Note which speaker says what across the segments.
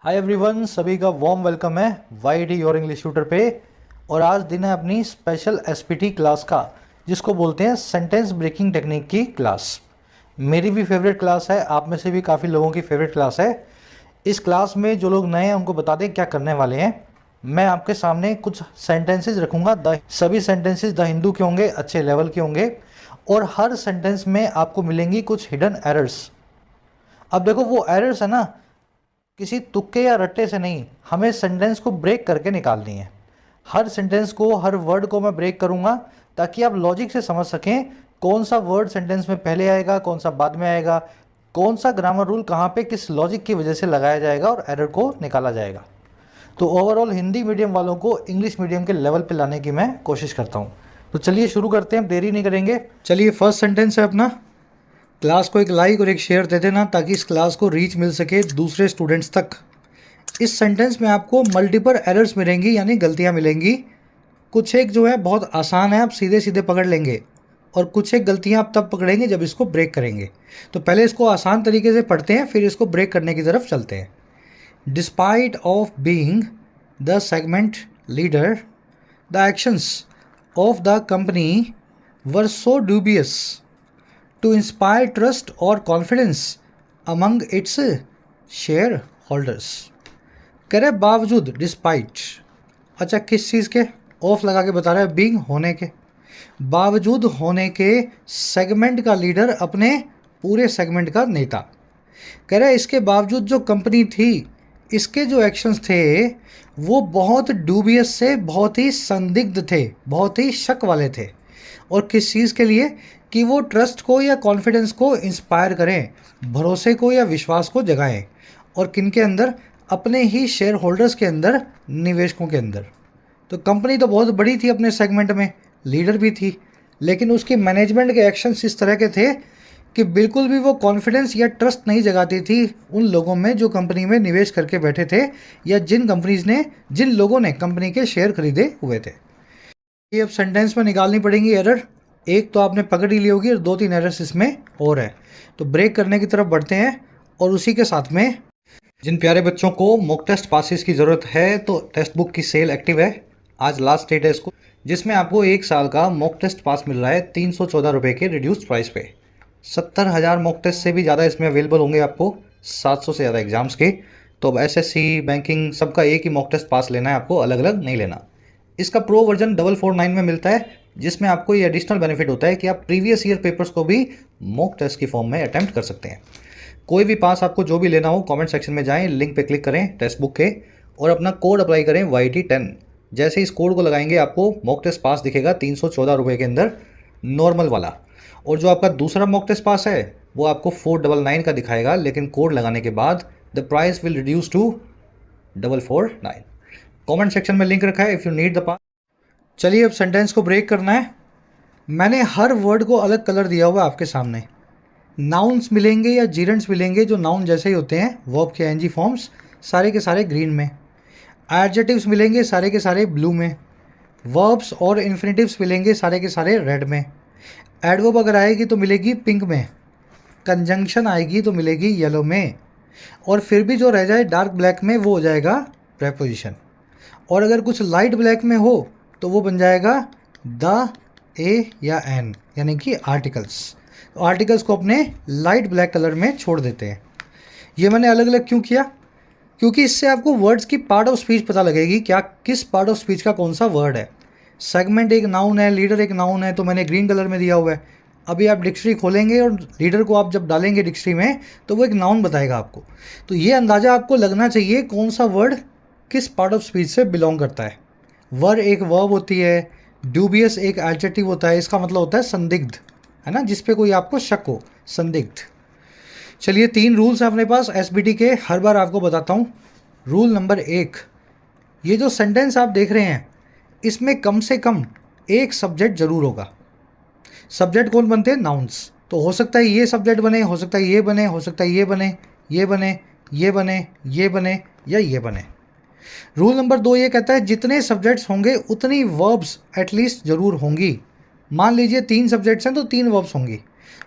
Speaker 1: Hi everyone, सभी का warm welcome है वाईटी योर इंग्लिश ट्यूटर पे। और आज दिन है अपनी स्पेशल एसपीटी क्लास का, जिसको बोलते हैं सेंटेंस ब्रेकिंग टेक्निक की क्लास। मेरी भी फेवरेट क्लास है, आप में से भी काफ़ी लोगों की फेवरेट क्लास है। इस क्लास में जो लोग नए हैं उनको बता दें क्या करने वाले हैं। मैं आपके सामने कुछ सेंटेंसेस रखूँगा, सभी सेंटेंसेस द हिंदू के होंगे, अच्छे लेवल के होंगे। और हर सेंटेंस में आपको मिलेंगी कुछ हिडन एरर्स। अब देखो, वो एरर्स है ना, किसी तुक्के या रट्टे से नहीं, हमें सेंटेंस को ब्रेक करके निकालनी है। हर सेंटेंस को, हर वर्ड को मैं ब्रेक करूंगा ताकि आप लॉजिक से समझ सकें कौन सा वर्ड सेंटेंस में पहले आएगा, कौन सा बाद में आएगा, कौन सा ग्रामर रूल कहाँ पे किस लॉजिक की वजह से लगाया जाएगा और एरर को निकाला जाएगा। तो ओवरऑल हिंदी मीडियम वालों को इंग्लिश मीडियम के लेवल पे लाने की मैं कोशिश करता हूँ। तो चलिए शुरू करते हैं, देरी नहीं करेंगे। चलिए, फर्स्ट सेंटेंस है अपना। क्लास को एक लाइक और एक शेयर दे देना ताकि इस क्लास को रीच मिल सके दूसरे स्टूडेंट्स तक। इस सेंटेंस में आपको मल्टीपल एरर्स मिलेंगी, यानी गलतियां मिलेंगी। कुछ एक जो है बहुत आसान है, आप सीधे सीधे पकड़ लेंगे, और कुछ एक गलतियां आप तब पकड़ेंगे जब इसको ब्रेक करेंगे। तो पहले इसको आसान तरीके से पढ़ते हैं, फिर इसको ब्रेक करने की तरफ चलते हैं। Despite of being the segment leader, the actions of the company were so dubious to inspire trust or confidence among its shareholders। कह रहे बावजूद, डिस्पाइट। अच्छा, किस चीज़ के? ऑफ लगा के बता रहा है, बीइंग होने के, बावजूद होने के सेगमेंट का लीडर, अपने पूरे सेगमेंट का नेता। कह रहा है इसके बावजूद जो कंपनी थी, इसके जो एक्शंस थे वो बहुत डूबियस से, बहुत ही संदिग्ध थे, बहुत ही शक वाले थे। और किस चीज़ के लिए? कि वो ट्रस्ट को या कॉन्फिडेंस को इंस्पायर करें, भरोसे को या विश्वास को जगाएं। और किन के अंदर? अपने ही शेयर होल्डर्स के अंदर, निवेशकों के अंदर। तो कंपनी तो बहुत बड़ी थी अपने सेगमेंट में, लीडर भी थी, लेकिन उसकी मैनेजमेंट के एक्शंस इस तरह के थे कि बिल्कुल भी वो कॉन्फिडेंस या ट्रस्ट नहीं जगाती थी उन लोगों में जो कंपनी में निवेश करके बैठे थे, या जिन लोगों ने कंपनी के शेयर खरीदे हुए थे। ये अब सेंटेंस में निकालनी पड़ेंगी एरर। एक तो आपने पकड़ ही ली होगी और दो तीन एरर्स इसमें और है। तो ब्रेक करने की तरफ बढ़ते हैं। और उसी के साथ में जिन प्यारे बच्चों को मॉक टेस्ट पासिस की ज़रूरत है, तो टेक्स्ट बुक की सेल एक्टिव है। आज लास्ट डेट है इसको, जिसमें आपको 1 साल का मॉक टेस्ट पास मिल रहा है 314 रुपये के रिड्यूस्ड प्राइस पे। 70,000 मॉक टेस्ट से भी ज़्यादा इसमें अवेलेबल होंगे आपको, 700 से ज़्यादा एग्जाम्स के। तो अब एसएससी, बैंकिंग, सबका एक ही मॉक टेस्ट पास लेना है आपको, अलग अलग नहीं लेना। इसका प्रो वर्जन 449 में मिलता है, जिसमें आपको ये एडिशनल बेनिफिट होता है कि आप प्रीवियस ईयर पेपर्स को भी मॉक टेस्ट की फॉर्म में अटेम्प्ट कर सकते हैं। कोई भी पास आपको जो भी लेना हो, कमेंट सेक्शन में जाएं, लिंक पे क्लिक करें टेक्स्ट बुक के, और अपना कोड अप्लाई करें YT10। जैसे ही इस कोड को लगाएंगे आपको मॉक टेस्ट पास दिखेगा 314 रुपये के अंदर, नॉर्मल वाला। और जो आपका दूसरा मॉक टेस्ट पास है वो आपको 499 का दिखाएगा, लेकिन कोड लगाने के बाद the price will reduce to 449। Comment section में लिंक रखा है if you need the pass. चलिए, अब सेंटेंस को ब्रेक करना है। मैंने हर वर्ड को अलग कलर दिया हुआ है आपके सामने। नाउन्स मिलेंगे या जीरेंट्स मिलेंगे जो नाउन जैसे ही होते हैं, वर्ब के एनजी फॉर्म्स, सारे के सारे ग्रीन में। एडजेक्टिव्स मिलेंगे सारे के सारे ब्लू में। वर्ब्स और इन्फिनेटिव्स मिलेंगे सारे के सारे रेड में। एडवर्ब अगर आएगी तो मिलेगी पिंक में। कंजंक्शन आएगी तो मिलेगी येलो में। और फिर भी जो रह जाए डार्क ब्लैक में, वो हो जाएगा प्रेपोजिशन। और अगर कुछ लाइट ब्लैक में हो तो वो बन जाएगा द, ए या एन, यानी कि आर्टिकल्स। तो आर्टिकल्स को अपने लाइट ब्लैक कलर में छोड़ देते हैं। ये मैंने अलग अलग क्यों किया? क्योंकि इससे आपको वर्ड्स की पार्ट ऑफ स्पीच पता लगेगी, क्या किस पार्ट ऑफ स्पीच का कौन सा वर्ड है। सेगमेंट एक नाउन है, लीडर एक नाउन है, तो मैंने ग्रीन कलर में दिया हुआ है। अभी आप डिक्शनरी खोलेंगे और लीडर को आप जब डालेंगे डिक्शनरी में तो वो एक नाउन बताएगा आपको। तो ये अंदाज़ा आपको लगना चाहिए कौन सा वर्ड किस पार्ट ऑफ स्पीच से बिलोंग करता है। वर एक वर्ब होती है, ड्यूबियस एक एडजेक्टिव होता है, इसका मतलब होता है संदिग्ध, है ना, जिस पे कोई आपको शक हो, संदिग्ध। चलिए, 3 रूल्स हैं अपने पास एसबीटी के, हर बार आपको बताता हूँ। रूल नंबर 1, ये जो सेंटेंस आप देख रहे हैं इसमें कम से कम एक सब्जेक्ट जरूर होगा। सब्जेक्ट कौन बनते हैं? नाउन्स। तो हो सकता है ये सब्जेक्ट बने, हो सकता है ये बने, हो सकता है ये बने, ये बने, ये बने, ये बने, या ये बने। रूल नंबर 2 ये कहता है जितने सब्जेक्ट्स होंगे उतनी वर्ब्स एटलीस्ट जरूर होंगी। मान लीजिए 3 सब्जेक्ट्स हैं तो 3 वर्ब्स होंगी।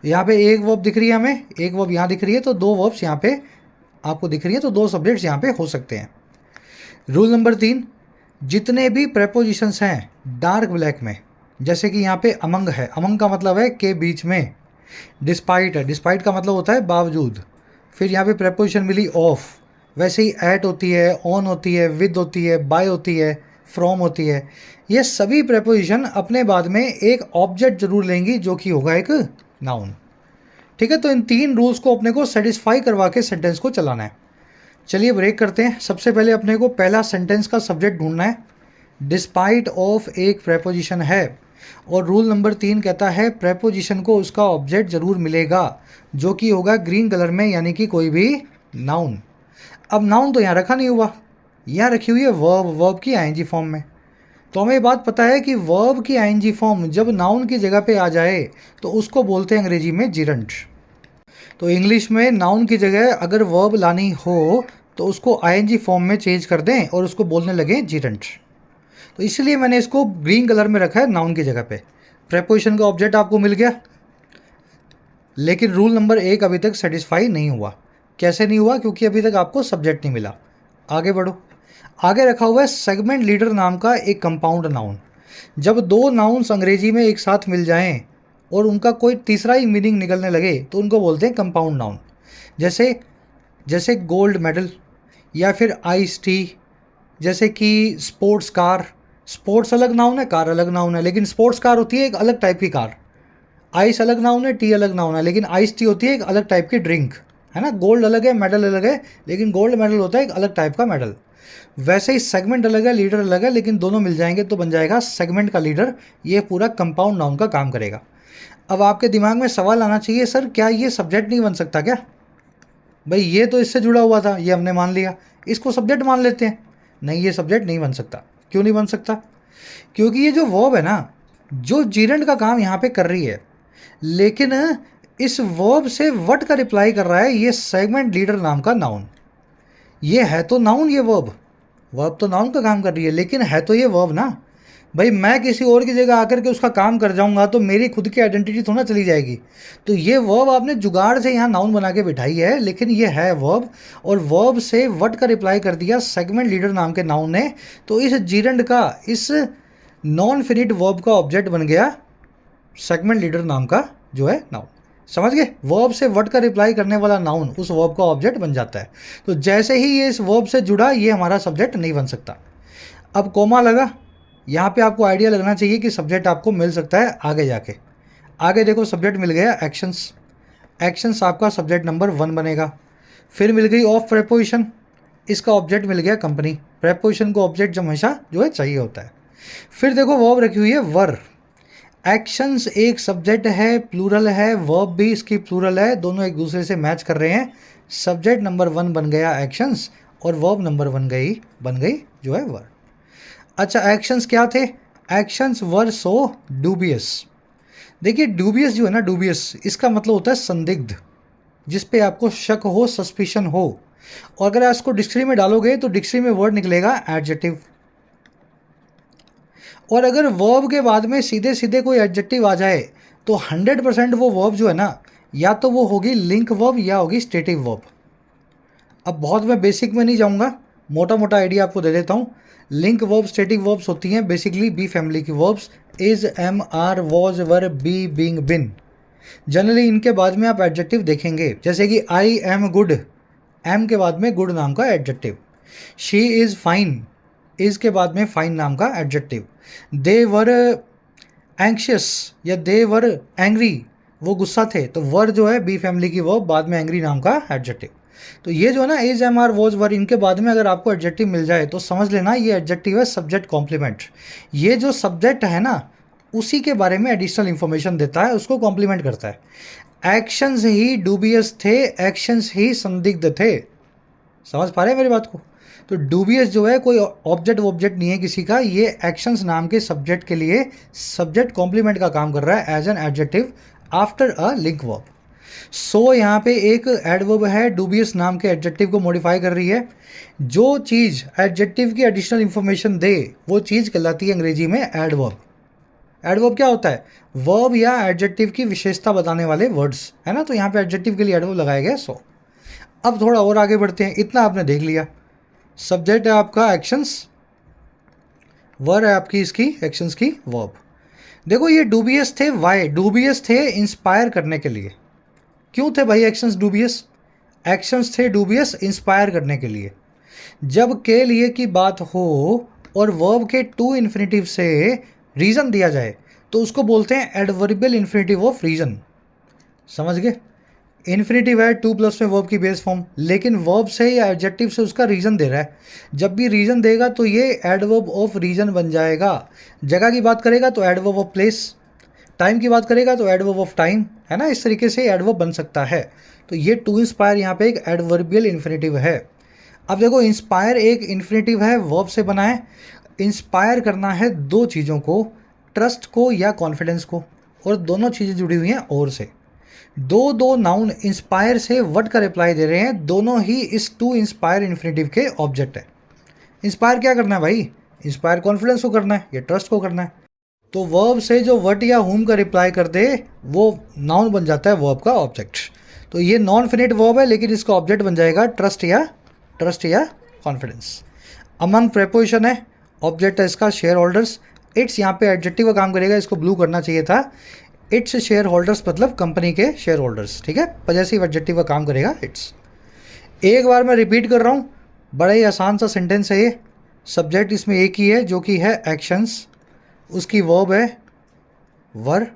Speaker 1: यहाँ पे एक वर्ब दिख रही है हमें, एक वर्ब यहाँ दिख रही है, तो 2 वर्ब्स यहाँ पे आपको दिख रही है, तो 2 सब्जेक्ट्स यहाँ पे हो सकते हैं। रूल नंबर 3, जितने भी प्रेपोजिशंस हैं डार्क ब्लैक में, जैसे कि यहाँ पे अमंग है, अमंग का मतलब है के बीच में। डिस्पाइट है, डिस्पाइट का मतलब होता है बावजूद। फिर यहाँ पे प्रेपोजिशन मिली ऑफ, वैसे ही एट होती है, ऑन होती है, विद होती है, बाय होती है, फ्रॉम होती है। ये सभी प्रेपोजिशन अपने बाद में एक ऑब्जेक्ट जरूर लेंगी जो कि होगा एक नाउन। ठीक है, तो इन 3 रूल्स को अपने को सेटिस्फाई करवा के सेंटेंस को चलाना है। चलिए ब्रेक करते हैं। सबसे पहले अपने को पहला सेंटेंस का सब्जेक्ट ढूंढना है। डिस्पाइट ऑफ एक प्रेपोजिशन है, और रूल नंबर 3 कहता है प्रेपोजिशन को उसका ऑब्जेक्ट जरूर मिलेगा जो कि होगा ग्रीन कलर में, यानी कि कोई भी नाउन। अब नाउन तो यहाँ रखा नहीं हुआ, यहाँ रखी हुई है वर्ब, वर्ब की आईएनजी फॉर्म में। तो हमें बात पता है कि वर्ब की आईएनजी फॉर्म जब नाउन की जगह पे आ जाए तो उसको बोलते हैं अंग्रेजी में जिरंट। तो इंग्लिश में नाउन की जगह अगर वर्ब लानी हो तो उसको आईएनजी फॉर्म में चेंज कर दें और उसको बोलने लगे जिरंट। तो इसलिए मैंने इसको ग्रीन कलर में रखा है नाउन की जगह पे। प्रेपोजिशन का ऑब्जेक्ट आपको मिल गया, लेकिन रूल नंबर 1 अभी तक सेटिस्फाई नहीं हुआ। कैसे नहीं हुआ? क्योंकि अभी तक आपको सब्जेक्ट नहीं मिला। आगे बढ़ो। आगे रखा हुआ है सेगमेंट लीडर नाम का एक कंपाउंड नाउन। जब 2 नाउन्स अंग्रेजी में एक साथ मिल जाएं और उनका कोई तीसरा ही मीनिंग निकलने लगे तो उनको बोलते हैं कंपाउंड नाउन। जैसे गोल्ड मेडल, या फिर आइस टी, जैसे कि स्पोर्ट्स कार। स्पोर्ट्स अलग नाउन है, कार अलग नाउन है, लेकिन स्पोर्ट्स कार होती है एक अलग टाइप की कार। आइस अलग नाउन है, टी अलग नाउन है, लेकिन आइस टी होती है एक अलग टाइप की ड्रिंक, है ना। गोल्ड अलग है, मेडल अलग है, लेकिन गोल्ड मेडल होता है एक अलग टाइप का मेडल। वैसे ही सेगमेंट अलग है, लीडर अलग है, लेकिन दोनों मिल जाएंगे तो बन जाएगा सेगमेंट का लीडर। ये पूरा कंपाउंड नाउन का काम करेगा। अब आपके दिमाग में सवाल आना चाहिए, सर क्या ये सब्जेक्ट नहीं बन सकता क्या? भाई ये तो इससे जुड़ा हुआ था, ये हमने मान लिया, इसको सब्जेक्ट मान लेते हैं। नहीं, ये सब्जेक्ट नहीं बन सकता। क्यों नहीं बन सकता? क्योंकि ये जो वर्ब है ना, जो जीरेंट का काम यहाँ पे कर रही है, लेकिन इस वर्ब से व्हाट का रिप्लाई कर रहा है ये सेगमेंट लीडर नाम का नाउन। ये है तो नाउन, ये वर्ब तो नाउन का काम कर रही है, लेकिन है तो ये वर्ब ना। भाई मैं किसी और की जगह आकर के उसका काम कर जाऊंगा तो मेरी खुद की आइडेंटिटी थोड़ा चली जाएगी। तो ये वर्ब आपने जुगाड़ से यहाँ नाउन बना के बिठाई है, लेकिन ये है वर्ब, और वर्ब से व्हाट का रिप्लाई कर दिया सेगमेंट लीडर नाम के नाउन ने। तो इस जीरेंट का, इस नॉन फिनिट वर्ब का ऑब्जेक्ट बन गया सेगमेंट लीडर नाम का जो है नाउन। समझ गए? वर्ब से व्हाट का रिप्लाई करने वाला नाउन उस वर्ब का ऑब्जेक्ट बन जाता है। तो जैसे ही ये इस वर्ब से जुड़ा, ये हमारा सब्जेक्ट नहीं बन सकता। अब कोमा लगा, यहाँ पे आपको आइडिया लगना चाहिए कि सब्जेक्ट आपको मिल सकता है आगे जाके। आगे देखो, सब्जेक्ट मिल गया एक्शंस। एक्शंस आपका सब्जेक्ट नंबर 1 बनेगा। फिर मिल गई ऑफ प्रेपोजिशन, इसका ऑब्जेक्ट मिल गया कंपनी। प्रेपोजिशन को ऑब्जेक्ट हमेशा जो है चाहिए होता है। फिर देखो वर्ब रखी हुई है वर। एक्शंस एक सब्जेक्ट है, प्लूरल है, वर्ब भी इसकी प्लूरल है, दोनों एक दूसरे से मैच कर रहे हैं। सब्जेक्ट नंबर 1 बन गया एक्शंस, और वर्ब नंबर 1 बन गई जो है वर। अच्छा, एक्शंस क्या थे? एक्शंस वर सो डूबियस। देखिए डूबियस जो है ना, डूबियस इसका मतलब होता है संदिग्ध, जिस पे आपको शक हो, सस्पिशन हो। और अगर आप इसको डिक्शनरी में डालोगे तो डिक्शनरी में वर्ड निकलेगा एडजेक्टिव। और अगर वर्ब के बाद में सीधे सीधे कोई एडजेक्टिव आ जाए तो 100% वो वर्ब जो है ना, या तो वो होगी लिंक वर्ब या होगी स्टेटिव वर्ब। अब बहुत मैं बेसिक में नहीं जाऊंगा, मोटा मोटा आइडिया आपको दे देता हूँ। लिंक वर्ब, स्टेटिव वर्ब्स होती हैं बेसिकली बी फैमिली की verbs. Is, am, are, was, were, be, being, been. Generally इनके बाद में आप एडजेक्टिव देखेंगे, जैसे कि आई एम गुड, एम के बाद में गुड नाम का adjective. She is fine, is के बाद में फाइन नाम का एडजेक्टिव। दे वर एंक्शियस या दे वर एंग्री, वो गुस्सा थे, तो वर जो है बी फैमिली की वर्ब, बाद में एंग्री नाम का एडजेक्टिव। तो ये जो है ना, इज, एम, आर, वॉज, वर, इनके बाद में अगर आपको एडजेक्टिव मिल जाए तो समझ लेना ये एडजेक्टिव है सब्जेक्ट कॉम्प्लीमेंट। ये जो सब्जेक्ट है ना, उसी के बारे में एडिशनल इंफॉर्मेशन देता है, उसको कॉम्प्लीमेंट करता है। एक्शंस ही डूबियस थे, एक्शंस ही संदिग्ध थे। समझ पा रहे हैं मेरी बात को? तो डूबियस जो है कोई ऑब्जेक्ट नहीं है किसी का, ये एक्शंस नाम के सब्जेक्ट के लिए सब्जेक्ट कॉम्प्लीमेंट का काम कर रहा है as an adjective after a link verb. So यहाँ पे एक एडवर्ब है, डूबियस नाम के एडजेक्टिव को मॉडिफाई कर रही है। जो चीज़ एडजेक्टिव की एडिशनल इंफॉर्मेशन दे वो चीज़ कहलाती है अंग्रेजी में एडवर्ब। एडवर्ब क्या होता है? वर्ब या एडजेक्टिव की विशेषता बताने वाले वर्ड्स, है ना। तो यहाँ पे एडजेक्टिव के लिए एडवर्ब लगाया गया सो। अब थोड़ा और आगे बढ़ते हैं। इतना आपने देख लिया, सब्जेक्ट है आपका एक्शंस, वर है आपकी इसकी एक्शंस की वर्ब। देखो ये डूबियस थे, वाई डूबियस थे? इंस्पायर करने के लिए। क्यों थे भाई एक्शंस डूबियस? एक्शंस थे डूबियस इंस्पायर करने के लिए। जब के लिए की बात हो और वर्ब के टू इन्फिनेटिव से रीज़न दिया जाए तो उसको बोलते हैं एडवर्बियल इन्फिनेटिव ऑफ रीज़न। समझ गए? इन्फिनेटिव है टू प्लस में वर्ब की बेस फॉर्म, लेकिन वर्ब से या एडजेक्टिव से उसका रीज़न दे रहा है। जब भी रीज़न देगा तो ये एडवर्ब ऑफ रीज़न बन जाएगा। जगह की बात करेगा तो एडवर्ब ऑफ प्लेस, टाइम की बात करेगा तो एडवर्ब ऑफ टाइम, है ना? इस तरीके से एडवर्ब बन सकता है। तो ये टू इंस्पायर यहाँ पे एक एडवर्बियल इन्फिनेटिव है। अब देखो इंस्पायर एक इन्फिनेटिव है, वर्ब से बना है। इंस्पायर करना है दो चीज़ों को, ट्रस्ट को या कॉन्फिडेंस को, और दोनों चीज़ें जुड़ी हुई हैं और से। दो नाउन इंस्पायर से वर्ड का रिप्लाई दे रहे हैं, दोनों ही इस टू इंस्पायर इन्फिनेटिव के ऑब्जेक्ट है। इंस्पायर क्या करना है भाई? इंस्पायर कॉन्फिडेंस को करना है या ट्रस्ट को करना है। तो वर्ब से जो व्हाट या हुम का रिप्लाई कर दे वो नाउन बन जाता है वर्ब का ऑब्जेक्ट। तो ये नॉन फिनिट वर्ब है, लेकिन इसका ऑब्जेक्ट बन जाएगा ट्रस्ट या कॉन्फिडेंस। अमंग प्रेपोजिशन है, ऑब्जेक्ट है इसका शेयर होल्डर्स। इट्स यहाँ पे एडजेक्टिव का काम करेगा, इसको ब्लू करना चाहिए था। इट्स शेयर होल्डर्स मतलब कंपनी के शेयर होल्डर्स, ठीक है? पॉजेसिव एडजेक्टिव का काम करेगा इट्स। एक बार मैं रिपीट कर रहा हूँ, बड़ा ही आसान सा सेंटेंस है ये। सब्जेक्ट इसमें एक ही है जो कि है एक्शंस, उसकी वर्ब है वर।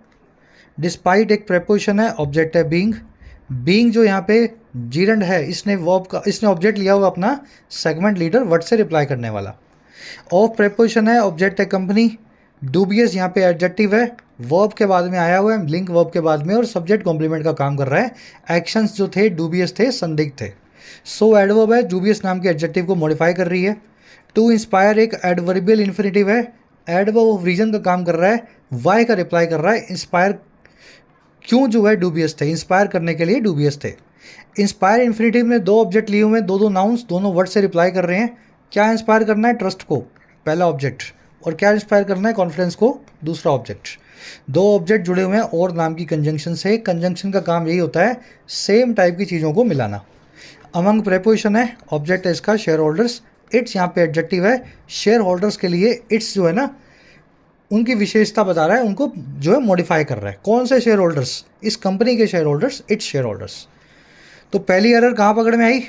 Speaker 1: डिस्पाइट एक प्रेपोजिशन है, ऑब्जेक्ट है बीइंग। बीइंग जो यहाँ पे जीरंड है, इसने वर्ब का, इसने ऑब्जेक्ट लिया हुआ अपना सेगमेंट लीडर, वर्ड से रिप्लाई करने वाला। ऑफ प्रेपोजिशन है, ऑब्जेक्ट है कंपनी। डूबियस यहाँ पे एडजेक्टिव है, वर्ब के बाद में आया हुआ है, लिंक वर्ब के बाद में, और सब्जेक्ट कॉम्प्लीमेंट का काम कर रहा है। एक्शंस जो थे डूबियस थे, संदिग्ध थे। सो एडवर्ब है, डूबियस नाम के एडजेक्टिव को मॉडिफाई कर रही है। टू इंस्पायर एक एडवर्बियल इन्फिनेटिव है, एडवर्ब ऑफ रीजन का काम कर रहा है, वाई का रिप्लाई कर रहा है। इंस्पायर क्यों जो है डूबियस थे? इंस्पायर करने के लिए डूबियस थे। इंस्पायर इन्फिनेटिव में दो ऑब्जेक्ट लिए हुए हैं, दो नाउन्स, दोनों वर्ड से रिप्लाई कर रहे हैं। क्या इंस्पायर करना है? ट्रस्ट को, पहला ऑब्जेक्ट, और क्या इंस्पायर करना है? कॉन्फिडेंस को, दूसरा ऑब्जेक्ट। दो ऑब्जेक्ट जुड़े हुए हैं और नाम की कंजंक्शन से। कंजंक्शन का काम यही होता है सेम टाइप की चीज़ों को मिलाना। अमंग प्रेपोजिशन है, ऑब्जेक्ट है इसका शेयर होल्डर्स। इट्स यहाँ पे एडजेक्टिव है, शेयर होल्डर्स के लिए इट्स जो है ना, उनकी विशेषता बता रहा है, उनको जो है मॉडिफाई कर रहा है। कौन से शेयर होल्डर्स? इस कंपनी के share holders, it's share holders. तो पहली एरर कहाँ पकड़ में आई?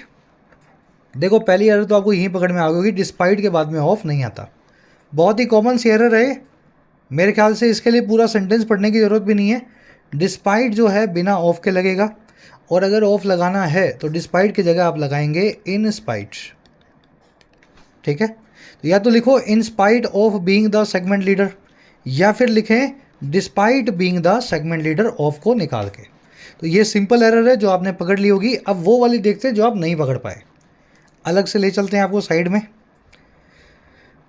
Speaker 1: देखो पहली एरर तो आपको यहीं पकड़ में आ गई, डिस्पाइट के बाद में ऑफ नहीं आता। बहुत ही कॉमन सी एरर है, मेरे ख्याल से इसके लिए पूरा सेंटेंस पढ़ने की ज़रूरत भी नहीं है। डिस्पाइट जो है बिना ऑफ के लगेगा, और अगर ऑफ लगाना है तो डिस्पाइट की जगह आप लगाएंगे इन स्पाइट, ठीक है? तो या तो लिखो in spite of being the segment leader, या फिर लिखें despite being the segment leader of को निकाल के। तो ये सिंपल एरर है जो आपने पकड़ ली होगी। अब वो वाली देखते हैं जो आप नहीं पकड़ पाए, अलग से ले चलते हैं आपको साइड में।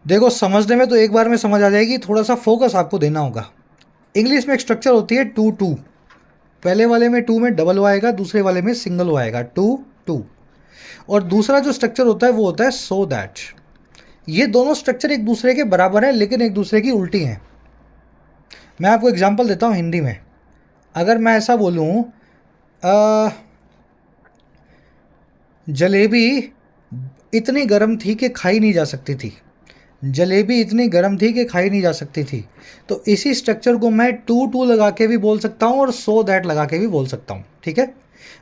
Speaker 1: देखो समझने में तो एक बार में समझ आ जाएगी, थोड़ा सा फोकस आपको देना होगा। इंग्लिश में एक स्ट्रक्चर होती है टू टू। पहले वाले में टू में डबल ओ आएगा, दूसरे वाले में सिंगल ओ आएगा, टू टू। और दूसरा जो स्ट्रक्चर होता है वो होता है सो दैट। ये दोनों स्ट्रक्चर एक दूसरे के बराबर हैं लेकिन एक दूसरे की उल्टी हैं। मैं आपको एग्जांपल देता हूँ हिंदी में। अगर मैं ऐसा बोलूँ जलेबी इतनी गर्म थी कि खाई नहीं जा सकती थी, जलेबी इतनी गर्म थी कि खाई नहीं जा सकती थी, तो इसी स्ट्रक्चर को मैं टू टू लगा के भी बोल सकता हूँ और सो दैट लगा के भी बोल सकता हूँ, ठीक है?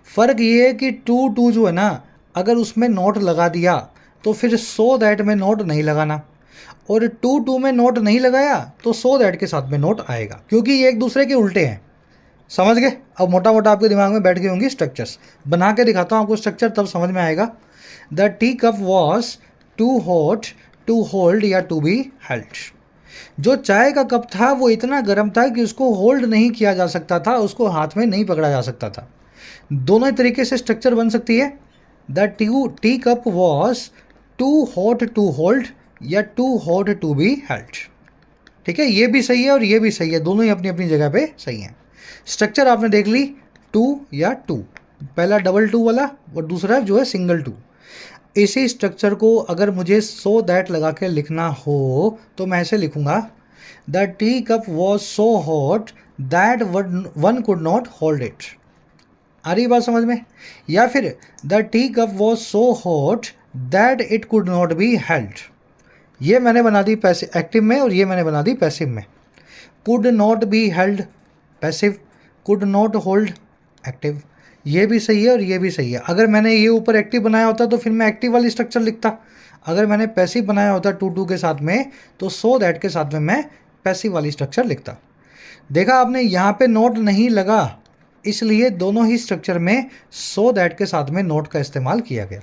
Speaker 1: फ़र्क ये है कि टू टू जो है ना, अगर उसमें नोट लगा दिया तो फिर सो दैट में नोट नहीं लगाना, और टू टू में नोट नहीं लगाया तो सो दैट के साथ में नोट आएगा, क्योंकि ये एक दूसरे के उल्टे हैं। समझ गए? अब मोटा मोटा आपके दिमाग में बैठ गई होंगी स्ट्रक्चर्स। बना के दिखाता हूँ आपको स्ट्रक्चर, तब समझ में आएगा। The tea cup was too hot to hold या टू बी हेल्ड। जो चाय का कप था वो इतना गर्म था कि उसको होल्ड नहीं किया जा सकता था, उसको हाथ में नहीं पकड़ा जा सकता था। दोनों तरीके से स्ट्रक्चर बन सकती है। The tea cup was too hot to hold या too hot to be held, ठीक है? ये भी सही है और ये भी सही है, दोनों ही अपनी अपनी जगह पे सही हैं। स्ट्रक्चर आपने देख ली, टू या टू, पहला डबल टू वाला और दूसरा जो है सिंगल टू। इसी स्ट्रक्चर को अगर मुझे सो दैट लगा के लिखना हो तो मैं ऐसे लिखूंगा, the tea cup was so hot that one could not hold it. आ रही बात समझ में? या फिर the tea cup was so hot that it could not be held, ये मैंने बना दी पैसिव एक्टिव में और ये मैंने बना दी पैसिव में। Could not be held passive, could not hold active, ये भी सही है और ये भी सही है। अगर मैंने ये ऊपर एक्टिव बनाया होता तो फिर मैं एक्टिव वाली स्ट्रक्चर लिखता, अगर मैंने पैसिव बनाया होता टू टू के साथ में तो सो दैट के साथ में मैं पैसिव वाली स्ट्रक्चर लिखता। देखा आपने, यहाँ पे नोट नहीं लगा, इसलिए दोनों ही स्ट्रक्चर में सो दैट के साथ में नोट का इस्तेमाल किया गया।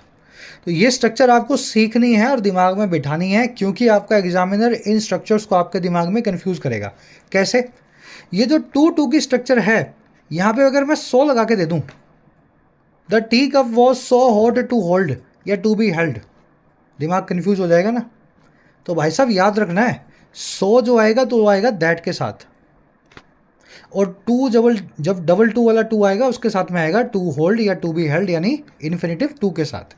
Speaker 1: तो ये स्ट्रक्चर आपको सीखनी है और दिमाग में बिठानी है, क्योंकि आपका एग्जामिनर इन स्ट्रक्चर्स को आपके दिमाग में कंफ्यूज करेगा। कैसे? ये जो टू टू की स्ट्रक्चर है, यहाँ पे अगर मैं सो लगा के दे दूँ, the tea cup was so hot to hold या टू बी हेल्ड, दिमाग कंफ्यूज हो जाएगा ना। तो भाई साहब याद रखना है, सो जो आएगा तो वो आएगा दैट के साथ, और टू जब डबल टू वाला टू आएगा उसके साथ में आएगा टू होल्ड या टू बी हेल्ड, यानी इन्फिनेटिव टू के साथ।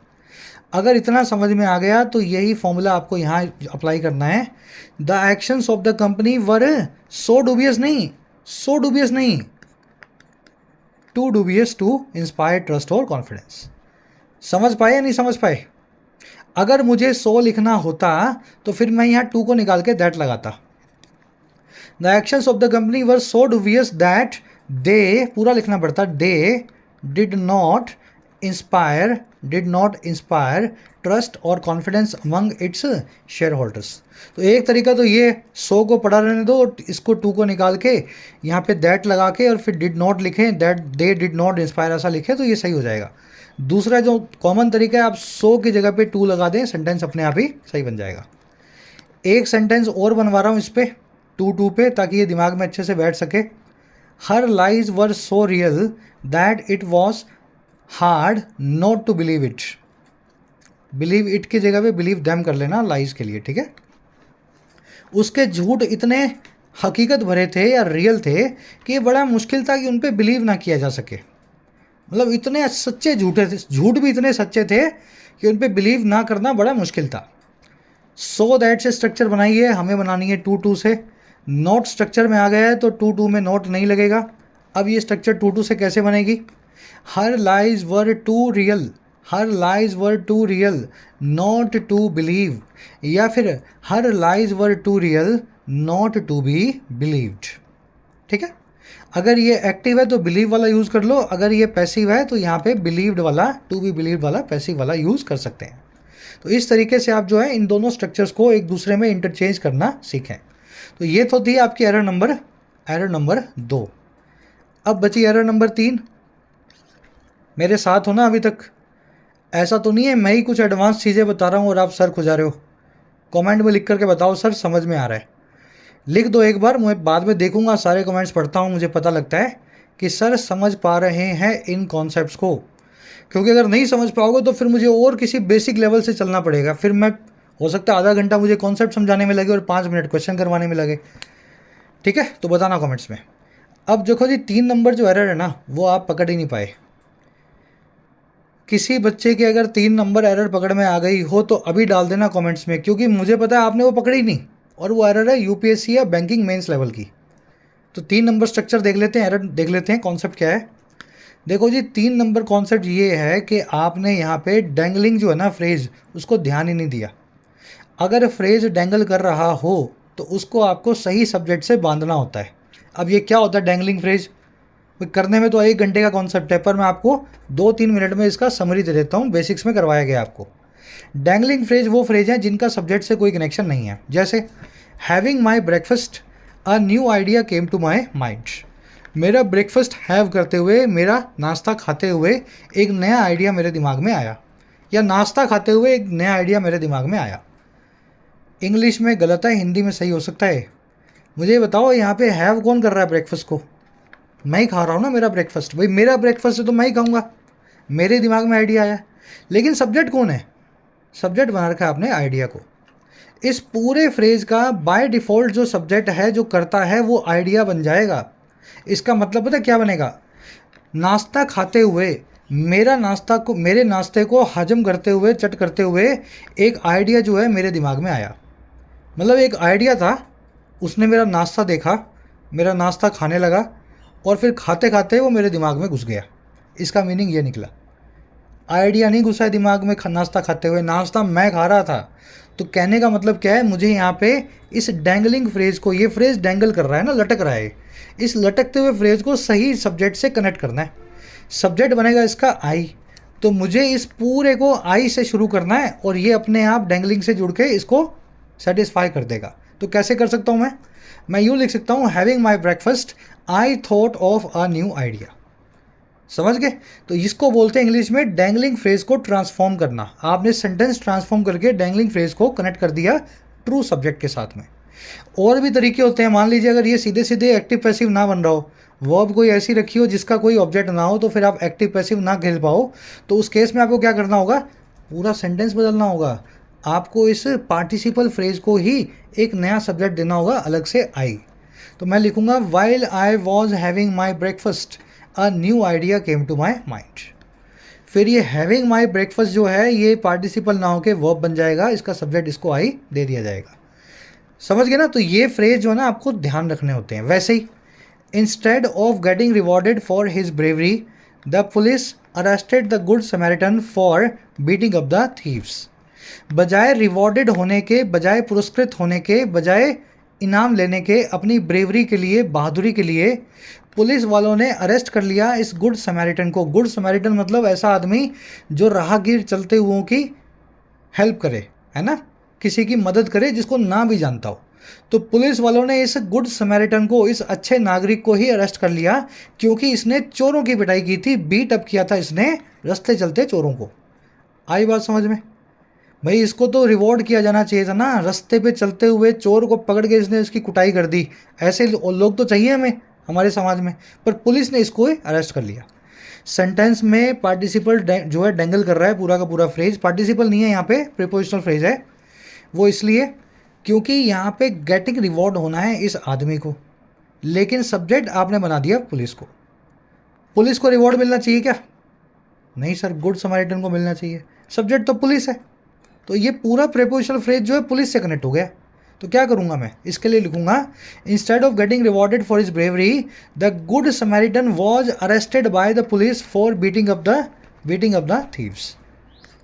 Speaker 1: अगर इतना समझ में आ गया तो यही फॉर्मूला आपको यहाँ अप्लाई करना है। The actions of the company were so dubious नहीं, सो डूबियस नहीं, too dubious to inspire trust और कॉन्फिडेंस। समझ पाए या नहीं समझ पाए? अगर मुझे सो लिखना होता तो फिर मैं यहाँ टू को निकाल के दैट लगाता। The actions of the company were so dubious that they, पूरा लिखना पड़ता, they did not inspire trust और confidence among its share holders. तो एक तरीका तो ये सो को पढ़ा रहने दो, इसको टू को निकाल के यहाँ पे दैट लगा के और फिर डिड नॉट लिखें, that they did not inspire ऐसा लिखें तो ये सही हो जाएगा। दूसरा जो कॉमन तरीका है, आप सो की जगह पे टू लगा दें, सेंटेंस अपने आप ही सही बन जाएगा। एक सेंटेंस और बनवा रहा हूँ इस पर टू टू पे, ताकि ये दिमाग में अच्छे से बैठ सके। Her lies were so real that it was hard not to believe it, believe it की जगह पे बिलीव दैम कर लेना लाइज के लिए, ठीक है। उसके झूठ इतने हकीकत भरे थे या रियल थे कि ये बड़ा मुश्किल था कि उन पे बिलीव ना किया जा सके, मतलब इतने सच्चे झूठे थे, झूठ भी इतने सच्चे थे कि उन पे बिलीव ना करना बड़ा मुश्किल था। सो दैट से स्ट्रक्चर बनाइए, हमें बनानी है टू टू से। नोट स्ट्रक्चर में आ गया है तो टू टू में नोट नहीं लगेगा। अब ये स्ट्रक्चर टू टू से कैसे बनेगी? Her lies were too real, her lies were too real not to believe, या फिर her lies were too real not to be believed, ठीक है। अगर ये एक्टिव है तो बिलीव वाला यूज़ कर लो, अगर ये पैसिव है तो यहाँ पे बिलीव्ड वाला, टू बी बिलीव्ड वाला पैसिव वाला यूज़ कर सकते हैं। तो इस तरीके से आप जो है इन दोनों स्ट्रक्चर्स को एक दूसरे में इंटरचेंज करना सीखें। तो ये तो थी आपकी एरर नंबर 2। अब बची एरर नंबर 3। मेरे साथ हो ना अभी तक? ऐसा तो नहीं है मैं ही कुछ एडवांस चीज़ें बता रहा हूँ और आप सर खुजा रहे हो? कमेंट में लिख करके बताओ सर समझ में आ रहा है। लिख दो एक बार, मैं बाद में देखूंगा, सारे कमेंट्स पढ़ता हूँ, मुझे पता लगता है कि सर समझ पा रहे हैं इन कॉन्सेप्ट्स को। क्योंकि अगर नहीं समझ पाओगे तो फिर मुझे और किसी बेसिक लेवल से चलना पड़ेगा, फिर मैं हो सकता है आधा घंटा मुझे कॉन्सेप्ट समझाने में लगे और 5 मिनट क्वेश्चन करवाने में लगे, ठीक है। तो बताना कमेंट्स में। अब देखो जी 3 नंबर जो एरर है ना वो आप पकड़ ही नहीं पाए। किसी बच्चे के अगर 3 नंबर एरर पकड़ में आ गई हो तो अभी डाल देना कमेंट्स में, क्योंकि मुझे पता है आपने वो पकड़ी नहीं, और वो एरर है यूपीएससी या बैंकिंग मेंस लेवल की। तो 3 नंबर स्ट्रक्चर देख लेते हैं, एरर देख लेते हैं, कॉन्सेप्ट क्या है। देखो जी 3 नंबर कॉन्सेप्ट ये है कि आपने यहाँ पे डैंगलिंग जो है ना फ्रेज, उसको ध्यान ही नहीं दिया। अगर फ्रेज डैंगल कर रहा हो तो उसको आपको सही सब्जेक्ट से बांधना होता है। अब ये क्या होता है डैंगलिंग फ्रेज? करने में तो 1 घंटे का कॉन्सेप्ट है, पर मैं आपको 2-3 मिनट में इसका समरी दे देता हूँ, बेसिक्स में करवाया गया आपको। डैंगलिंग फ्रेज वो फ्रेज हैं जिनका सब्जेक्ट से कोई कनेक्शन नहीं है। जैसे having my breakfast a new idea came to my mind, मेरा ब्रेकफास्ट हैव करते हुए, मेरा नाश्ता खाते हुए एक नया आइडिया मेरे दिमाग में आया, या नाश्ता खाते हुए एक नया आइडिया मेरे दिमाग में आया। इंग्लिश में गलत है, हिंदी में सही हो सकता है। मुझे बताओ यहाँ पे हैव कौन कर रहा है ब्रेकफास्ट को? मैं ही खा रहा हूँ ना मेरा ब्रेकफास्ट, भाई मेरा ब्रेकफास्ट है तो मैं ही खाऊंगा, मेरे दिमाग में आइडिया आया। लेकिन सब्जेक्ट कौन है? सब्जेक्ट बना रखा है आपने आइडिया को। इस पूरे फ्रेज का बाय डिफ़ॉल्ट जो सब्जेक्ट है जो करता है वो आइडिया बन जाएगा। इसका मतलब पता क्या बनेगा? नाश्ता खाते हुए, मेरे नाश्ते को हजम करते हुए, चट करते हुए एक आइडिया जो है मेरे दिमाग में आया। मतलब एक आइडिया था, उसने मेरा नाश्ता देखा, मेरा नाश्ता खाने लगा और फिर खाते खाते वो मेरे दिमाग में घुस गया। इसका मीनिंग ये निकला। आइडिया नहीं घुसा है दिमाग में नाश्ता खाते हुए, नाश्ता मैं खा रहा था। तो कहने का मतलब क्या है, मुझे यहाँ पे इस डैंगलिंग फ्रेज को, ये फ्रेज डैंगल कर रहा है ना, लटक रहा है, इस लटकते हुए फ्रेज को सही सब्जेक्ट से कनेक्ट करना है। सब्जेक्ट बनेगा इसका आई, तो मुझे इस पूरे को आई से शुरू करना है और ये अपने आप डैंगलिंग से जुड़ के इसको सेटिस्फाई कर देगा। तो कैसे कर सकता हूँ मैं यूँ लिख सकता हूँ, having my breakfast I thought of a new idea. समझ गए? तो इसको बोलते हैं इंग्लिश में डैंगलिंग फ्रेज को ट्रांसफॉर्म करना। आपने सेंटेंस ट्रांसफॉर्म करके डैंगलिंग फ्रेज को कनेक्ट कर दिया ट्रू सब्जेक्ट के साथ में। और भी तरीके होते हैं। मान लीजिए अगर ये सीधे सीधे एक्टिव पैसिव ना बन रहा हो, वर्ब कोई ऐसी रखी हो जिसका कोई ऑब्जेक्ट ना हो, तो फिर आप एक्टिव पैसिव ना खेल पाओ, तो उस केस में आपको क्या करना होगा, पूरा सेंटेंस बदलना होगा। आपको इस पार्टिसिपल फ्रेज को ही एक नया सब्जेक्ट देना होगा अलग से आई। तो मैं लिखूंगा while I was having my breakfast a new idea came to my mind. फिर ये हैविंग माई ब्रेकफास्ट जो है ये पार्टिसिपल ना होकर वर्ब बन जाएगा, इसका सब्जेक्ट इसको आई दे दिया जाएगा। समझ गए ना? तो ये फ्रेज जो है ना आपको ध्यान रखने होते हैं। वैसे ही instead of getting rewarded for his bravery the police arrested the good samaritan for beating up the thieves. बजाय रिवॉर्डेड होने के, बजाय पुरस्कृत होने के, बजाय इनाम लेने के, अपनी ब्रेवरी के लिए, बहादुरी के लिए पुलिस वालों ने अरेस्ट कर लिया इस गुड समैरिटन को। गुड समैरिटन मतलब ऐसा आदमी जो राहगीर चलते हुओं की हेल्प करे, है ना, किसी की मदद करे जिसको ना भी जानता हो। तो पुलिस वालों ने इस गुड समैरिटन को, इस अच्छे नागरिक को ही अरेस्ट कर लिया क्योंकि इसने चोरों की पिटाई की थी, बीट अप किया था इसने रास्ते चलते चोरों को। आई बात समझ में? भाई इसको तो रिवॉर्ड किया जाना चाहिए था ना, रास्ते पे चलते हुए चोर को पकड़ के इसने उसकी कुटाई कर दी। ऐसे लोग तो चाहिए हमें हमारे समाज में, पर पुलिस ने इसको अरेस्ट कर लिया। सेंटेंस में पार्टिसिपल जो है डैंगल कर रहा है पूरा का पूरा फ्रेज। पार्टिसिपल नहीं है यहाँ पे, प्रीपोजिशनल फ्रेज है। वो इसलिए क्योंकि यहाँ पे गेटिंग रिवॉर्ड होना है इस आदमी को, लेकिन सब्जेक्ट आपने बना दिया पुलिस को। पुलिस को रिवॉर्ड मिलना चाहिए क्या? नहीं सर, गुड समैरिटन को मिलना चाहिए। सब्जेक्ट तो पुलिस है, तो ये पूरा प्रीपोजिशनल फ्रेज जो है पुलिस से कनेक्ट हो गया। तो क्या करूँगा मैं, इसके लिए लिखूंगा instead of getting rewarded for his bravery the good Samaritan was arrested by the police for beating up the thieves.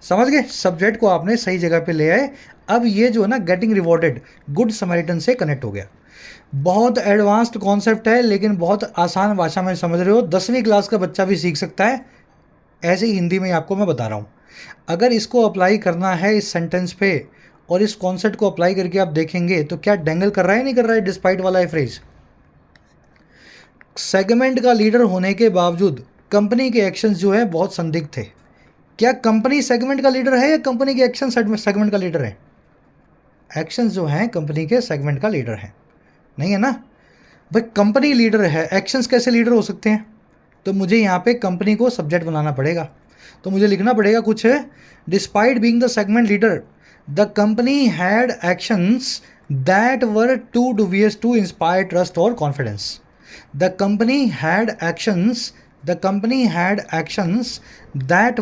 Speaker 1: समझ गए? सब्जेक्ट को आपने सही जगह पे ले आए। अब ये जो है ना गेटिंग रिवॉर्डेड गुड समैरिटन से कनेक्ट हो गया। बहुत एडवांस्ड कॉन्सेप्ट है लेकिन बहुत आसान भाषा में समझ रहे हो, 10वीं क्लास का बच्चा भी सीख सकता है। ऐसे ही हिंदी में आपको मैं बता रहा हूँ। अगर इसको अप्लाई करना है इस सेंटेंस पे और इस कॉन्सेप्ट को अप्लाई करके आप देखेंगे तो क्या डैंगल कर रहा है नहीं कर रहा है डिस्पाइट वाला है फ्रेज। सेगमेंट का लीडर होने के बावजूद कंपनी के एक्शंस जो है बहुत संदिग्ध थे। क्या कंपनी सेगमेंट का लीडर है या कंपनी के एक्शन सेगमेंट का लीडर है? एक्शंस जो हैं कंपनी के सेगमेंट का लीडर है, नहीं है ना भाई। कंपनी लीडर है, एक्शंस कैसे लीडर हो सकते हैं? तो मुझे यहाँ पे कंपनी को सब्जेक्ट बनाना पड़ेगा। तो मुझे लिखना पड़ेगा कुछ, despite being the segment leader the company had actions that were too dubious to inspire trust और confidence. The company had actions that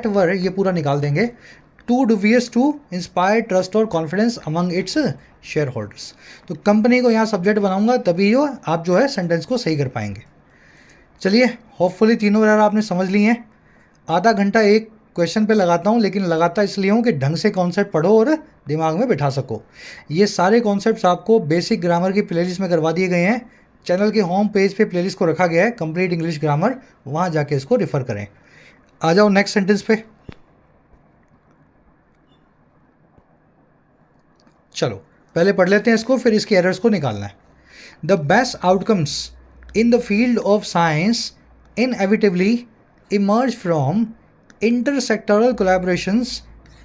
Speaker 1: were ये पूरा निकाल देंगे, too dubious to inspire trust और confidence among its share holders. तो company को यहाँ subject बनाऊंगा तभी आप जो है सेंटेंस को सही कर पाएंगे। चलिए, होपफुली तीनों एरर आपने समझ ली हैं। आधा घंटा एक क्वेश्चन पे लगाता हूँ, लेकिन लगाता इसलिए हूँ कि ढंग से कॉन्सेप्ट पढ़ो और दिमाग में बिठा सको। ये सारे कॉन्सेप्ट्स आपको बेसिक ग्रामर की प्लेलिस्ट में करवा दिए गए हैं। चैनल के होम पेज पे प्लेलिस्ट को रखा गया है, कंप्लीट इंग्लिश ग्रामर, वहाँ जाके इसको रेफर करें। आ जाओ नेक्स्ट सेंटेंस पे। चलो पहले पढ़ लेते हैं इसको, फिर इसके एरर्स को निकालना है। The best outcomes in the field of science inevitably emerge from intersectoral collaborations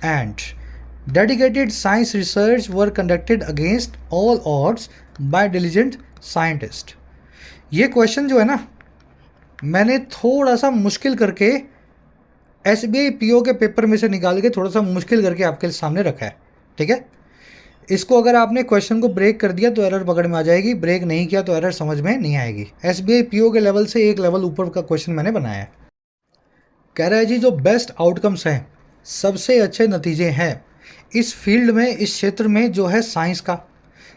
Speaker 1: and dedicated science research were conducted against all odds by diligent scientists। ये क्वेश्चन जो है ना मैंने थोड़ा सा मुश्किल करके SBI PO के पेपर में से निकाल के थोड़ा सा मुश्किल करके आपके सामने रखा है, ठीक है। इसको अगर आपने क्वेश्चन को ब्रेक कर दिया तो एरर पकड़ में आ जाएगी, ब्रेक नहीं किया तो एरर समझ में नहीं आएगी। SBI PO के लेवल से एक लेवल ऊपर का क्वेश्चन मैंने बनाया है। कह रहा है जी जो बेस्ट आउटकम्स हैं, सबसे अच्छे नतीजे हैं इस फील्ड में, इस क्षेत्र में जो है साइंस का।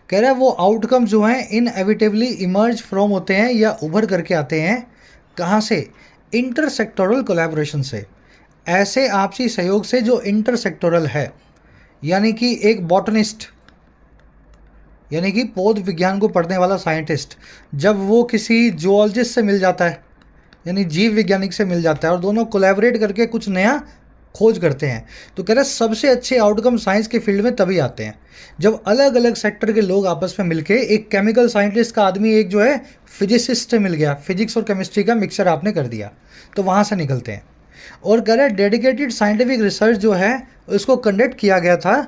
Speaker 1: कह रहा है वो आउटकम जो हैं इनएविटेबली इमर्ज फ्रॉम होते हैं या उभर करके आते हैं, कहाँ से? इंटरसेक्टोरल कोलैबोरेशन से, ऐसे आपसी सहयोग से जो इंटरसेक्टोरल है, यानी कि एक बॉटनिस्ट यानी कि पौध विज्ञान को पढ़ने वाला साइंटिस्ट जब वो किसी जूलॉजिस्ट से मिल जाता है, यानी जीव वैज्ञानिक से मिल जाता है, और दोनों कोलैबोरेट करके कुछ नया खोज करते हैं, तो कह रहे हैं सबसे अच्छे आउटकम साइंस के फील्ड में तभी आते हैं जब अलग अलग सेक्टर के लोग आपस में मिलके, एक केमिकल साइंटिस्ट का आदमी एक जो है फिजिसिस्ट से मिल गया, फिजिक्स और केमिस्ट्री का मिक्सचर आपने कर दिया, तो वहाँ से निकलते हैं। और कह रहे हैं डेडिकेटेड साइंटिफिक रिसर्च जो है उसको कंडक्ट किया गया था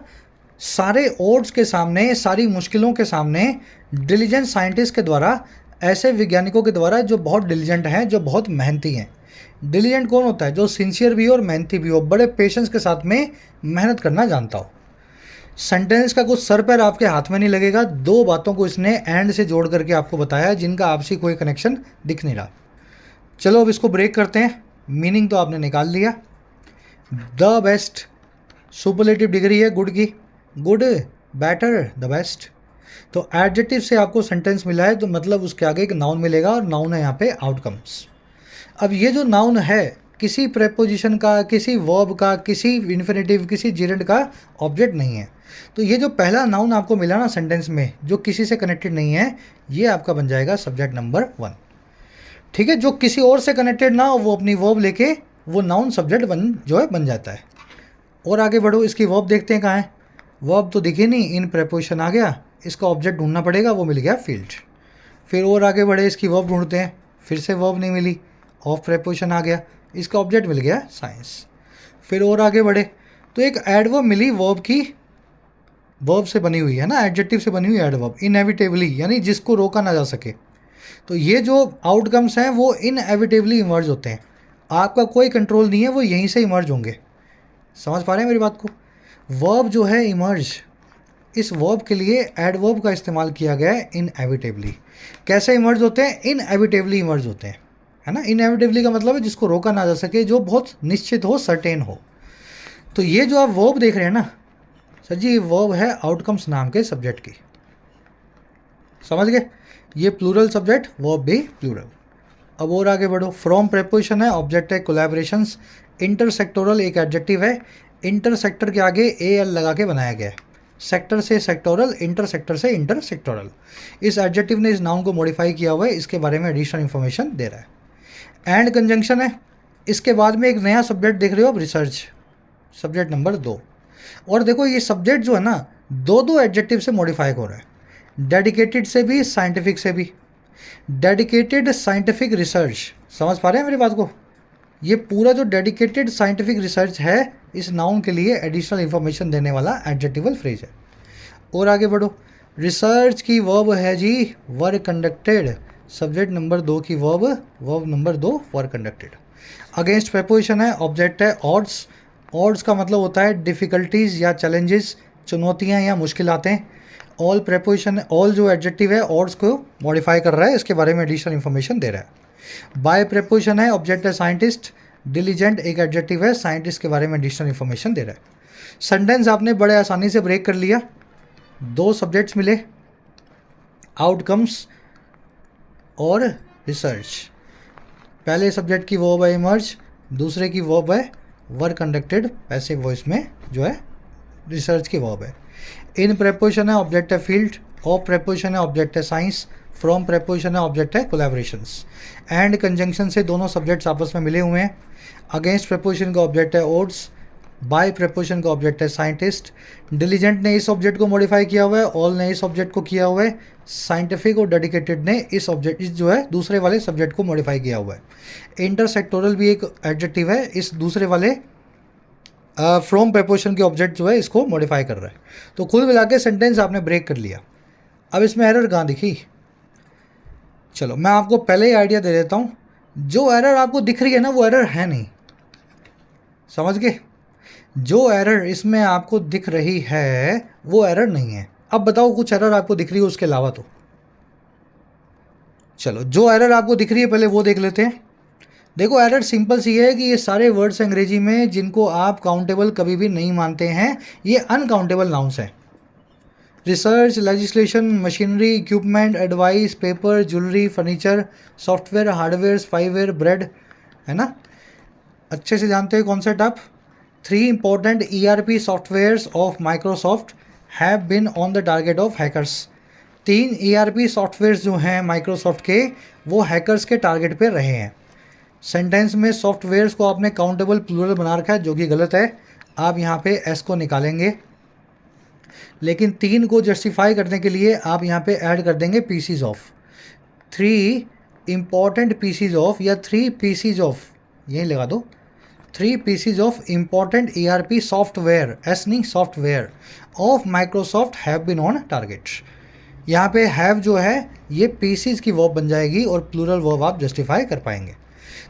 Speaker 1: सारे ओड्स के सामने, सारी मुश्किलों के सामने, डिलीजेंट साइंटिस्ट के द्वारा, ऐसे वैज्ञानिकों के द्वारा जो बहुत डिलीजेंट हैं, जो बहुत मेहनती हैं। डिलीजेंट कौन होता है? जो सिंसियर भी हो और मेहनती भी हो, बड़े पेशेंस के साथ में मेहनत करना जानता हो। सेंटेंस का कुछ सर पैर आपके हाथ में नहीं लगेगा, दो बातों को इसने एंड से जोड़ करके आपको बताया जिनका आपसी कोई कनेक्शन दिख नहीं रहा। चलो अब इसको ब्रेक करते हैं। मीनिंग तो आपने निकाल लिया। द बेस्ट सुपरलेटिव डिग्री है गुड की, गुड, बेटर, द बेस्ट। तो एडजेक्टिव से आपको सेंटेंस मिला है तो मतलब उसके आगे एक नाउन मिलेगा, और नाउन है यहाँ पे आउटकम्स। अब ये जो नाउन है किसी प्रेपोजिशन का, किसी वर्ब का, किसी इन्फिनेटिव, किसी जिरेंट का ऑब्जेक्ट नहीं है। तो ये जो पहला नाउन आपको मिला ना सेंटेंस में, जो किसी से कनेक्टेड नहीं है, ये आपका बन जाएगा सब्जेक्ट नंबर 1। ठीक है, जो किसी और से कनेक्टेड ना हो वो अपनी वर्ब लेके वो नाउन सब्जेक्ट बन जाता है। और आगे बढ़ो, इसकी वर्ब देखते हैं कहाँ है। वर्ब तो दिखे नहीं, इन प्रेपोजिशन आ गया, इसका ऑब्जेक्ट ढूंढना पड़ेगा, वो मिल गया फील्ड। फिर और आगे बढ़े, इसकी वर्ब ढूंढते हैं, फिर से वर्ब नहीं मिली, ऑफ प्रेपोजिशन आ गया, इसका ऑब्जेक्ट मिल गया साइंस। फिर और आगे बढ़े तो एक एडवर्ब मिली वर्ब की, वर्ब से बनी हुई है ना, एडजेक्टिव से बनी हुई एडवर्ब, इनएविटेबली, यानी जिसको रोका ना जा सके। तो ये जो आउटकम्स हैं वो इनएविटेबली इमर्ज होते हैं, आपका कोई कंट्रोल नहीं है, वो यहीं से इमर्ज होंगे। समझ पा रहे हैं मेरी बात को? वर्ब जो है इमर्ज, इस वर्ब के लिए एडवर्ब का इस्तेमाल किया गया है इनएविटेबली। कैसे इमर्ज होते हैं? इनएविटेबली इमर्ज होते हैं, है ना। इनएविटेबली का मतलब है जिसको रोका ना जा सके, जो बहुत निश्चित हो, सर्टेन हो। तो ये जो आप वर्ब देख रहे हैं ना सर जी, ये वर्ब है आउटकम्स नाम के सब्जेक्ट की। समझ गए? ये प्लूरल सब्जेक्ट, वर्ब भी प्लूरल। अब और आगे बढ़ो, फ्रॉम प्रेपोजिशन है, ऑब्जेक्ट है कोलैबोरेशंस। इंटरसेक्टोरल एक एडजेक्टिव है, इंटरसेक्टर के आगे एल लगा के बनाया गया है। सेक्टर से सेक्टोरल, इंटरसेक्टर से इंटरसेक्टोरल। इस एडजेक्टिव ने इस नाउन को मॉडिफाई किया हुआ है, इसके बारे में एडिशनल इन्फॉर्मेशन दे रहा है। एंड कंजंक्शन है, इसके बाद में एक नया सब्जेक्ट देख रहे हो आप, रिसर्च, सब्जेक्ट नंबर 2। और देखो ये सब्जेक्ट जो है ना, दो एडजेक्टिव से मॉडिफाई हो रहा है, डेडिकेटेड से भी, साइंटिफिक से भी। डेडिकेटेड साइंटिफिक रिसर्च, समझ पा रहे हैं मेरी बात को? ये पूरा जो डेडिकेटेड साइंटिफिक रिसर्च है, इस नाउन के लिए एडिशनल इन्फॉर्मेशन देने वाला एडजेक्टिवल फ्रेज है। और आगे बढ़ो, रिसर्च की वर्ब है जी वर कंडक्टेड, सब्जेक्ट नंबर 2 की वर्ब नंबर 2 वर कंडक्टेड। अगेंस्ट प्रेपोजिशन है, ऑब्जेक्ट है ऑड्स। ऑड्स का मतलब होता है डिफ़िकल्टीज़ या चैलेंजेस, चुनौतियाँ या मुश्किलातें। ऑल प्रेपोजिशन, ऑल जो एडजेक्टिव है ऑड्स को मॉडिफाई कर रहा है, इसके बारे में एडिशनल इन्फॉर्मेशन दे रहा है। बाय प्रेपोजिशन है, ऑब्जेक्ट है साइंटिस्ट। डिलीजेंट एक एडजेक्टिव है, साइंटिस्ट के बारे में एडिशनल इन्फॉर्मेशन दे रहा है। सेंटेंस आपने बड़े आसानी से ब्रेक कर लिया। 2 सब्जेक्ट्स मिले, आउटकम्स और रिसर्च। पहले सब्जेक्ट की वर्ब है इमर्ज, दूसरे की वर्ब है वर कंडक्टेड, पैसिव वॉइस में जो है रिसर्च की वर्ब है। इन प्रेपोजिशन है, ऑब्जेक्ट है फील्ड। ऑफ प्रेपोजिशन है, ऑब्जेक्ट है साइंस। फ्रॉम प्रेपोजिशन है, ऑब्जेक्ट है कोलैबोरेशंस। एंड कंजंक्शन से दोनों सब्जेक्ट्स आपस में मिले हुए हैं। अगेंस्ट प्रेपोजिशन का ऑब्जेक्ट है ओड्स, बाय प्रेपोजिशन का ऑब्जेक्ट है साइंटिस्ट। डिलीजेंट ने इस ऑब्जेक्ट को मॉडिफाई किया हुआ है, ऑल ने इस ऑब्जेक्ट को किया हुआ है, साइंटिफिक और डेडिकेटेड ने इस ऑब्जेक्ट, इस जो है दूसरे वाले सब्जेक्ट को मॉडिफाई किया हुआ है। इंटरसेक्टोरल भी एक एडजेक्टिव है, इस दूसरे वाले फ्रॉम प्रेपोजिशन के ऑब्जेक्ट जो है इसको मॉडिफाई कर रहा है। तो कुल मिला के सेंटेंस आपने ब्रेक कर लिया। अब इसमें एरर कहाँ दिखी? चलो मैं आपको पहले ही आइडिया दे देता हूँ, जो एरर आपको दिख रही है ना वो एरर है नहीं, समझ गए? जो एरर इसमें आपको दिख रही है वो एरर नहीं है। अब बताओ कुछ एरर आपको दिख रही है उसके अलावा तो। चलो जो एरर आपको दिख रही है पहले वो देख लेते हैं। देखो एरर सिंपल सी है कि ये सारे वर्ड्स अंग्रेजी में जिनको आप काउंटेबल कभी भी नहीं मानते हैं, ये अनकाउंटेबल नाउन्स हैं। Research, legislation, machinery, equipment, advice, paper, jewellery, furniture, software, hardware, spyware, bread, है ना, अच्छे से जानते हो कॉन्सेप्ट आप। 3 important ERP softwares of Microsoft have been on the target of hackers. 3 ERP softwares जो हैं माइक्रोसॉफ्ट के, वो हैकर्स के टारगेट पे रहे हैं। सेंटेंस में सॉफ्टवेयर्स को आपने काउंटेबल प्लूरल बना रखा है, जो कि गलत है। आप यहाँ पे एस को निकालेंगे, लेकिन 3 को जस्टिफाई करने के लिए आप यहाँ पे ऐड कर देंगे pieces of. 3 important pieces of, या 3 पीसीज ऑफ, यही लगा दो, 3 pieces of important ERP software, एस नहीं software, of Microsoft have been on target. यहाँ पे हैव जो है ये पीसीज की वर्ब बन जाएगी और प्लूरल वर्ब आप जस्टिफाई कर पाएंगे।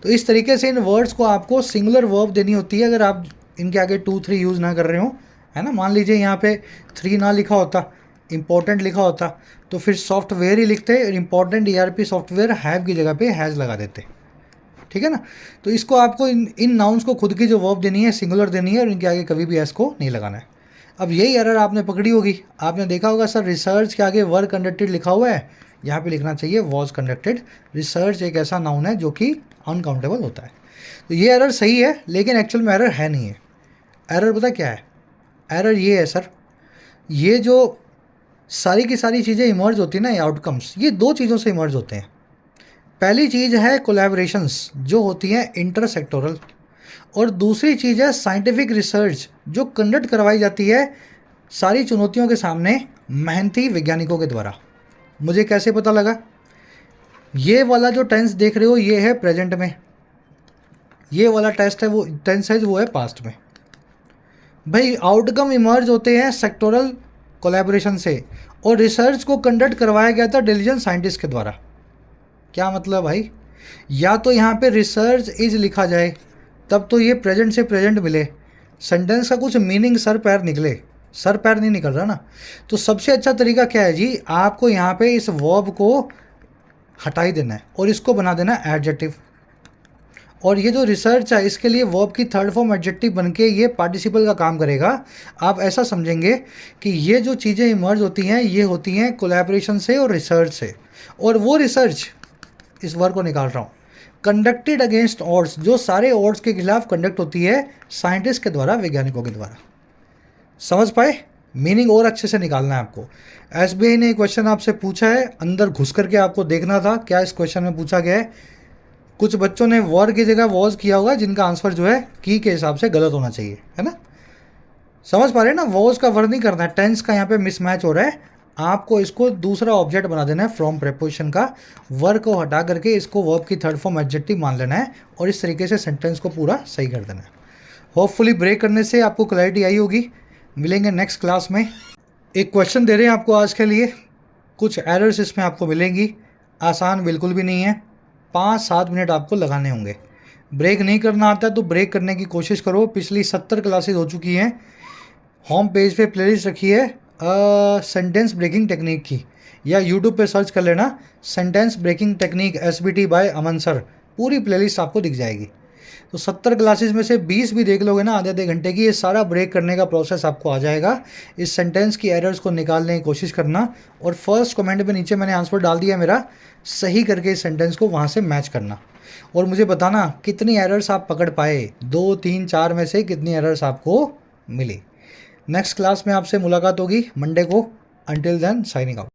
Speaker 1: तो इस तरीके से इन वर्ड्स को आपको सिंगुलर वर्ब देनी होती है अगर आप इनके आगे 2 3 यूज़ ना कर रहे हो, है ना। मान लीजिए यहाँ पे 3 ना लिखा होता, इंपॉर्टेंट लिखा होता, तो फिर सॉफ्टवेयर ही लिखते, इंपॉर्टेंट ERP सॉफ्टवेयर हैव की जगह पे हैज़ लगा देते, ठीक है ना। तो इसको आपको इन नाउन्स को खुद की जो वर्ब देनी है सिंगुलर देनी है और इनके आगे कभी भी एस को नहीं लगाना है। अब यही एरर आपने पकड़ी होगी, आपने देखा होगा सर रिसर्च के आगे वर्क कंडक्टेड लिखा हुआ है, यहाँ पे लिखना चाहिए वॉज कंडक्टेड। रिसर्च एक ऐसा नाउन है जो कि अनकाउंटेबल होता है। तो ये एरर सही है, लेकिन एक्चुअल में एरर है नहीं है। एरर पता क्या है, एरर ये है सर, ये जो सारी की सारी चीज़ें इमर्ज होती है ना, ये आउटकम्स, ये 2 चीज़ों से इमर्ज होते हैं। पहली चीज़ है कोलैबोरेशंस जो होती हैं इंटरसेक्टोरल, और दूसरी चीज़ है साइंटिफिक रिसर्च जो कंडक्ट करवाई जाती है सारी चुनौतियों के सामने मेहनती वैज्ञानिकों के द्वारा। मुझे कैसे पता लगा, ये वाला जो टेंस देख रहे हो ये है प्रेजेंट में, ये वाला टेस्ट है वो टेंस है वो है पास्ट में। भाई आउटकम इमर्ज होते हैं सेक्टोरल कोलैबोरेशन से, और रिसर्च को कंडक्ट करवाया गया था डिलीजेंट साइंटिस्ट के द्वारा। क्या मतलब भाई, या तो यहाँ पे रिसर्च इज लिखा जाए तब तो ये प्रेजेंट से प्रेजेंट मिले, सेंटेंस का कुछ मीनिंग सर पैर निकले, सर पैर नहीं निकल रहा ना। तो सबसे अच्छा तरीका क्या है जी, आपको यहाँ पे इस वर्ब को हटा ही देना है और इसको बना देना है एडजेक्टिव। और ये जो रिसर्च है इसके लिए वर्ब की थर्ड फॉर्म एडजेक्टिव बन के ये पार्टिसिपल का काम करेगा। आप ऐसा समझेंगे कि ये जो चीज़ें इमर्ज होती हैं ये होती हैं कोलैबोरेशन से और रिसर्च से, और वो रिसर्च, इस वर्ड को निकाल रहा हूँ, कंडक्टेड अगेंस्ट ऑड्स, जो सारे ऑड्स के खिलाफ कंडक्ट होती है साइंटिस्ट के द्वारा, वैज्ञानिकों के द्वारा। समझ पाए, मीनिंग और अच्छे से निकालना है आपको। SBI ने एक क्वेश्चन आपसे पूछा है, अंदर घुस करके आपको देखना था क्या इस क्वेश्चन में पूछा गया है। कुछ बच्चों ने वर की जगह वॉज किया होगा, जिनका आंसर जो है की के हिसाब से गलत होना चाहिए, है ना। समझ पा रहे हैं ना, वॉज का वर्ड नहीं करना है, टेंस का यहाँ पे मिसमैच हो रहा है। आपको इसको दूसरा ऑब्जेक्ट बना देना है फ्रॉम प्रेपोजिशन का, वर्ब को हटा करके इसको वर्ब की थर्ड फॉर्म एडजेक्टिव मान लेना है और इस तरीके से सेंटेंस को पूरा सही कर देना है। होपफुली ब्रेक करने से आपको क्लैरिटी आई होगी। मिलेंगे नेक्स्ट क्लास में। एक क्वेश्चन दे रहे हैं आपको आज के लिए, कुछ एरर्स इसमें आपको मिलेंगी, आसान बिल्कुल भी नहीं है, 5-7 मिनट आपको लगाने होंगे। ब्रेक नहीं करना आता तो ब्रेक करने की कोशिश करो। पिछली 70 क्लासेस हो चुकी हैं, होम पेज पे प्लेलिस्ट रखी है सेंटेंस ब्रेकिंग टेक्निक की, या यूट्यूब पे सर्च कर लेना sentence breaking technique SBT by Aman sir, पूरी प्लेलिस्ट आपको दिख जाएगी। तो 70 क्लासेस में से 20 भी देख लोगे ना आधे आधे घंटे की, ये सारा ब्रेक करने का प्रोसेस आपको आ जाएगा। इस सेंटेंस की एरर्स को निकालने की कोशिश करना, और फर्स्ट कमेंट पे नीचे मैंने आंसर डाल दिया मेरा, सही करके इस सेंटेंस को वहाँ से मैच करना और मुझे बताना कितनी एरर्स आप पकड़ पाए, 2 3 4 में से कितनी एरर्स आपको मिली। नेक्स्ट क्लास में आपसे मुलाकात होगी मंडे को। Until then signing out.